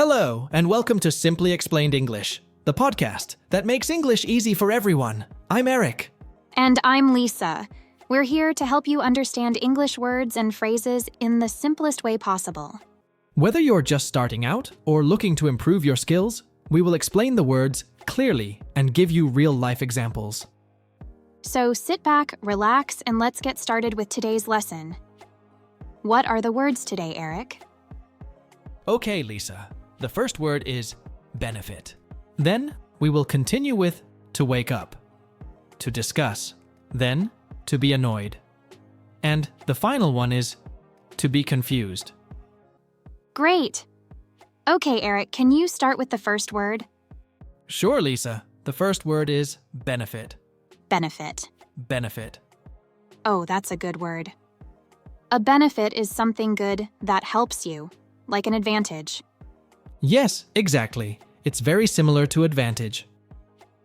Hello, and welcome to Simply Explained English, the podcast that makes English easy for everyone. I'm Eric. And I'm Lisa. We're here to help you understand English words and phrases in the simplest way possible. Whether you're just starting out or looking to improve your skills, we will explain the words clearly and give you real-life examples. So sit back, relax, and let's get started with today's lesson. What are the words today, Eric? Okay, Lisa. The first word is benefit. Then we will continue with to wake up, to discuss, then to be annoyed. And the final one is to be confused. Great! Okay, Eric, can you start with the first word? Sure, Lisa. The first word is benefit. Benefit. Benefit. Oh, that's a good word. A benefit is something good that helps you, like an advantage. Yes, exactly. It's very similar to advantage.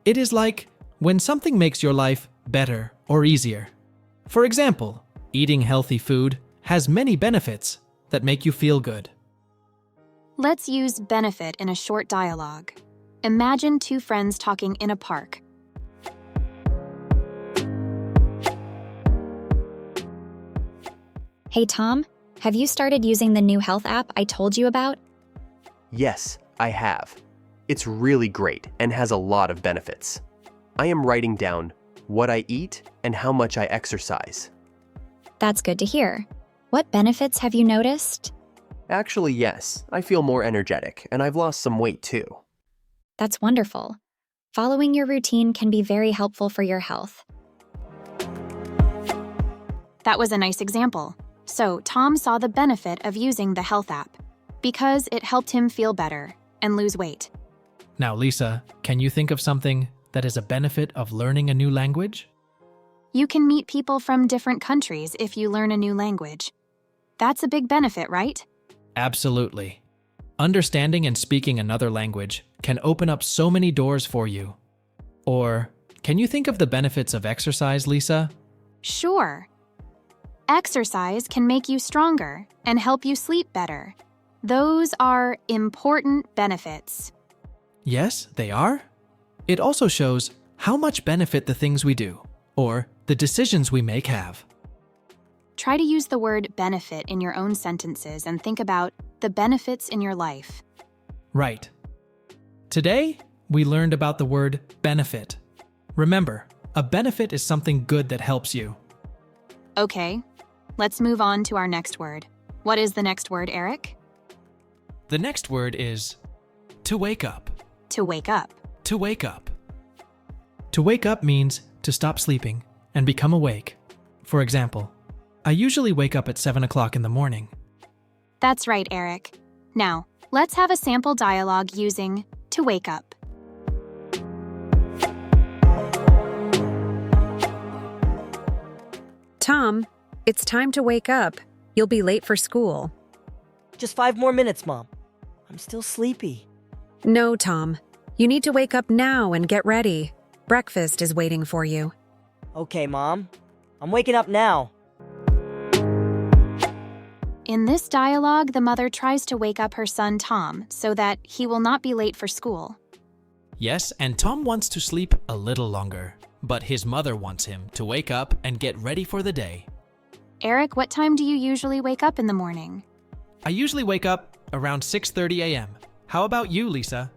It is like when something makes your life better or easier. For example, eating healthy food has many benefits that make you feel good. Let's use benefit in a short dialogue. Imagine two friends talking in a park. Hey Tom, have you started using the new health app I told you about? Yes, I have. It's really great and has a lot of benefits. I am writing down what I eat and how much I exercise. That's good to hear. What benefits have you noticed? Actually, yes, I feel more energetic and I've lost some weight too. That's wonderful. Following your routine can be very helpful for your health. That was a nice example. So, Tom saw the benefit of using the health app because it helped him feel better and lose weight. Now, Lisa, can you think of something that is a benefit of learning a new language? You can meet people from different countries if you learn a new language. That's a big benefit, right? Absolutely. Understanding and speaking another language can open up so many doors for you. Or, can you think of the benefits of exercise, Lisa? Sure. Exercise can make you stronger and help you sleep better. Those are important benefits. Yes, they are. It also shows how much benefit the things we do, or the decisions we make have. Try to use the word benefit in your own sentences and think about the benefits in your life. Right. Today, we learned about the word benefit. Remember, a benefit is something good that helps you. Okay, let's move on to our next word. What is the next word, Eric? The next word is to wake up. To wake up. To wake up. To wake up means to stop sleeping and become awake. For example, I usually wake up at 7 o'clock in the morning. That's right, Eric. Now, let's have a sample dialogue using to wake up. Tom, it's time to wake up. You'll be late for school. Just 5 more minutes, Mom. I'm still sleepy. No, Tom. You need to wake up now and get ready. Breakfast is waiting for you. Okay, Mom. I'm waking up now. In this dialogue, the mother tries to wake up her son Tom so that he will not be late for school. Yes, and Tom wants to sleep a little longer, but his mother wants him to wake up and get ready for the day. Eric, what time do you usually wake up in the morning? I usually wake up around 6:30 a.m. How about you, Lisa?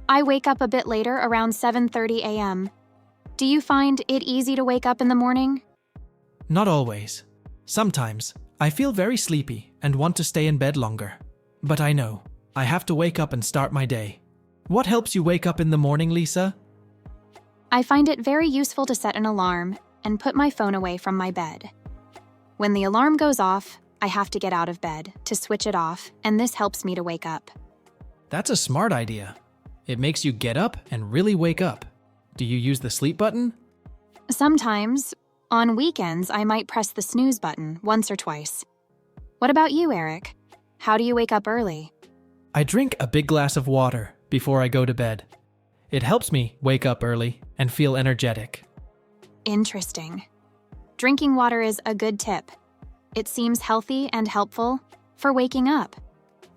I wake up a bit later, around 7:30 a.m. Do you find it easy to wake up in the morning? Not always. Sometimes I feel very sleepy and want to stay in bed longer. But I know I have to wake up and start my day. What helps you wake up in the morning, Lisa? I find it very useful to set an alarm and put my phone away from my bed. When the alarm goes off, I have to get out of bed to switch it off, and this helps me to wake up. That's a smart idea. It makes you get up and really wake up. Do you use the sleep button? Sometimes. On weekends, I might press the snooze button once or twice. What about you, Eric? How do you wake up early? I drink a big glass of water before I go to bed. It helps me wake up early and feel energetic. Interesting. Drinking water is a good tip. It seems healthy and helpful for waking up.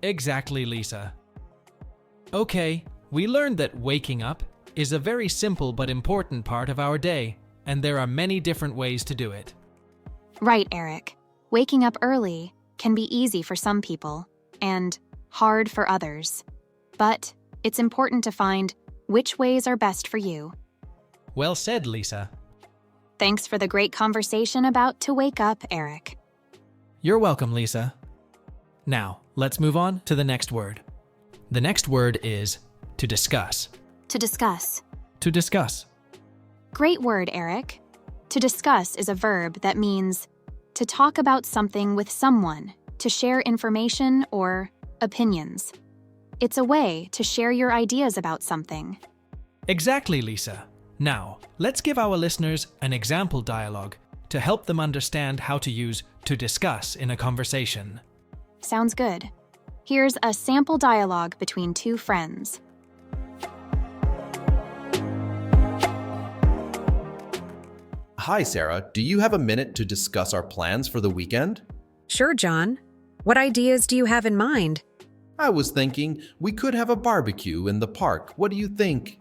Exactly, Lisa. Okay, we learned that waking up is a very simple but important part of our day, and there are many different ways to do it. Right, Eric. Waking up early can be easy for some people and hard for others. But it's important to find which ways are best for you. Well said, Lisa. Thanks for the great conversation about to wake up, Eric. You're welcome, Lisa. Now, let's move on to the next word. The next word is to discuss. To discuss. To discuss. Great word, Eric. To discuss is a verb that means to talk about something with someone, to share information or opinions. It's a way to share your ideas about something. Exactly, Lisa. Now, let's give our listeners an example dialogue to help them understand how to use to discuss in a conversation. Sounds good. Here's a sample dialogue between two friends. Hi, Sarah. Do you have a minute to discuss our plans for the weekend? Sure, John. What ideas do you have in mind? I was thinking we could have a barbecue in the park. What do you think?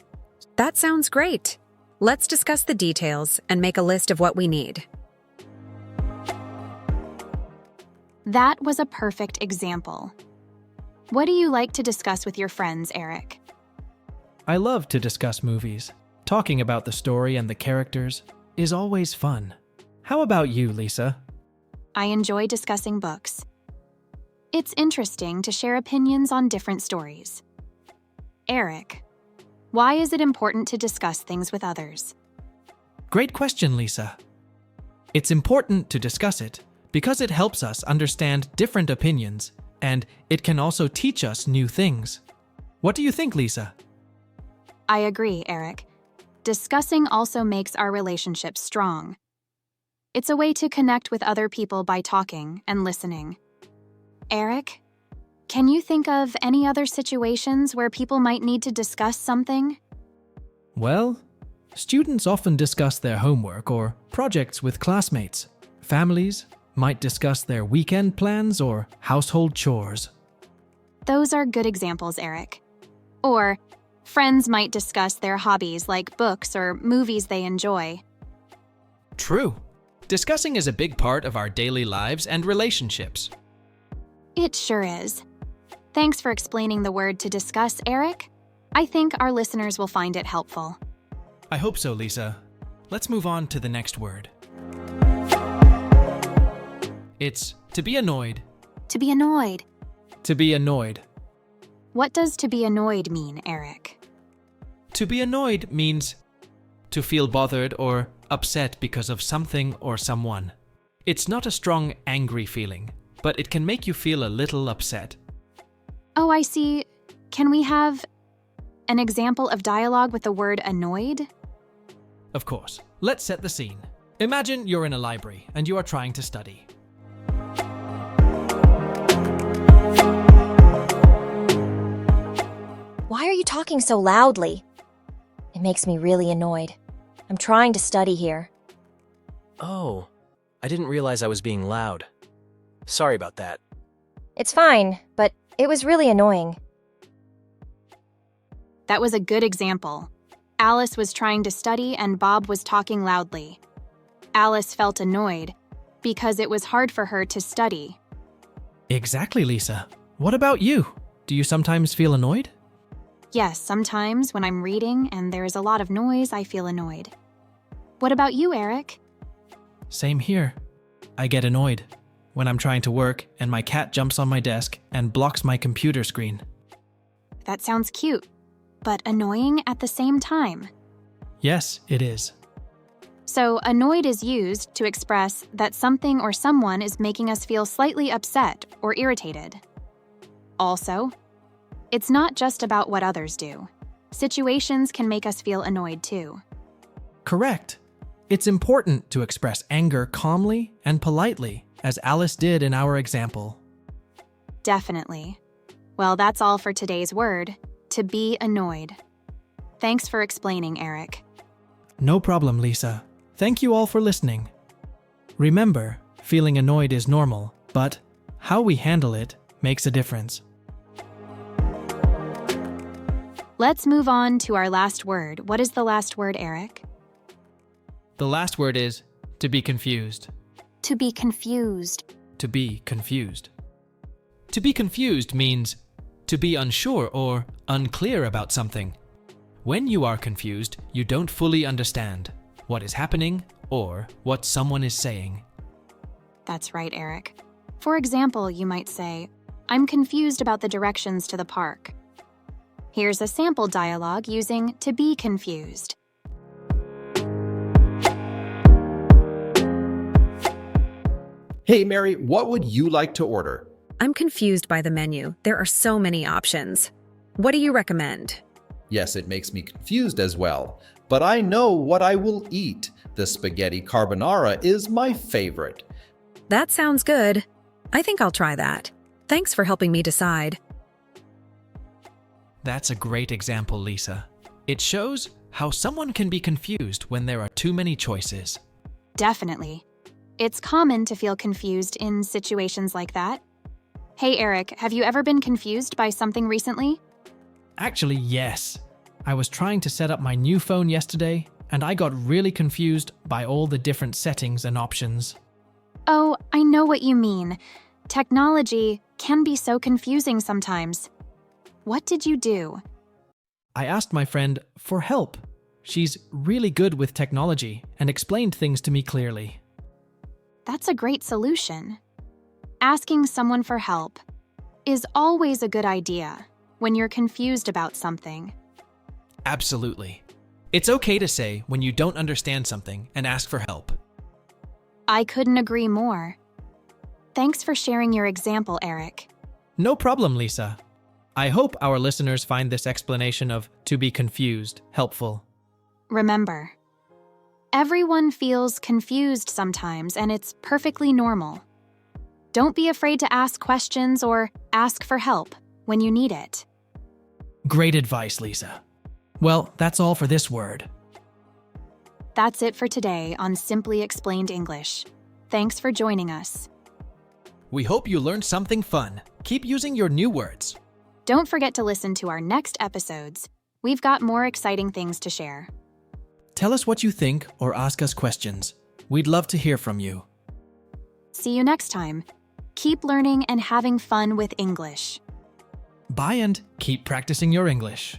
That sounds great. Let's discuss the details and make a list of what we need. That was a perfect example. What do you like to discuss with your friends, Eric? I love to discuss movies. Talking about the story and the characters is always fun. How about you, Lisa? I enjoy discussing books. It's interesting to share opinions on different stories. Eric, why is it important to discuss things with others? Great question, Lisa. It's important to discuss it because it helps us understand different opinions, and it can also teach us new things. What do you think, Lisa? I agree, Eric. Discussing also makes our relationships strong. It's a way to connect with other people by talking and listening. Eric, can you think of any other situations where people might need to discuss something? Well, students often discuss their homework or projects with classmates. Families might discuss their weekend plans or household chores. Those are good examples, Eric. Or, friends might discuss their hobbies like books or movies they enjoy. True. Discussing is a big part of our daily lives and relationships. It sure is. Thanks for explaining the word to discuss, Eric. I think our listeners will find it helpful. I hope so, Lisa. Let's move on to the next word. It's to be annoyed. To be annoyed. To be annoyed. What does to be annoyed mean, Eric? To be annoyed means to feel bothered or upset because of something or someone. It's not a strong, angry feeling, but it can make you feel a little upset. Oh, I see. Can we have an example of dialogue with the word annoyed? Of course. Let's set the scene. Imagine you're in a library and you are trying to study. Why are you talking so loudly? It makes me really annoyed. I'm trying to study here. Oh, I didn't realize I was being loud. Sorry about that. It's fine, but it was really annoying. That was a good example. Alice was trying to study and Bob was talking loudly. Alice felt annoyed because it was hard for her to study. Exactly, Lisa. What about you? Do you sometimes feel annoyed? Yes, sometimes when I'm reading and there is a lot of noise, I feel annoyed. What about you, Eric? Same here. I get annoyed when I'm trying to work and my cat jumps on my desk and blocks my computer screen. That sounds cute, but annoying at the same time. Yes, it is. So, annoyed is used to express that something or someone is making us feel slightly upset or irritated. Also, it's not just about what others do. Situations can make us feel annoyed too. Correct. It's important to express anger calmly and politely, as Alice did in our example. Definitely. Well, that's all for today's word, to be annoyed. Thanks for explaining, Eric. No problem, Lisa. Thank you all for listening. Remember, feeling annoyed is normal, but how we handle it makes a difference. Let's move on to our last word. What is the last word, Eric? The last word is to be confused. To be confused. To be confused. To be confused means to be unsure or unclear about something. When you are confused, you don't fully understand what is happening or what someone is saying. That's right, Eric. For example, you might say, I'm confused about the directions to the park. Here's a sample dialogue using to be confused. Hey Mary, what would you like to order? I'm confused by the menu. There are so many options. What do you recommend? Yes, it makes me confused as well, but I know what I will eat. The spaghetti carbonara is my favorite. That sounds good. I think I'll try that. Thanks for helping me decide. That's a great example, Lisa. It shows how someone can be confused when there are too many choices. Definitely. It's common to feel confused in situations like that. Hey, Eric, have you ever been confused by something recently? Actually, yes. I was trying to set up my new phone yesterday, and I got really confused by all the different settings and options. Oh, I know what you mean. Technology can be so confusing sometimes. What did you do? I asked my friend for help. She's really good with technology and explained things to me clearly. That's a great solution. Asking someone for help is always a good idea when you're confused about something. Absolutely. It's okay to say when you don't understand something and ask for help. I couldn't agree more. Thanks for sharing your example, Eric. No problem, Lisa. I hope our listeners find this explanation of to be confused helpful. Remember, everyone feels confused sometimes, and it's perfectly normal. Don't be afraid to ask questions or ask for help when you need it. Great advice, Lisa. Well, that's all for this word. That's it for today on Simply Explained English. Thanks for joining us. We hope you learned something fun. Keep using your new words. Don't forget to listen to our next episodes. We've got more exciting things to share. Tell us what you think or ask us questions. We'd love to hear from you. See you next time. Keep learning and having fun with English. Bye and keep practicing your English.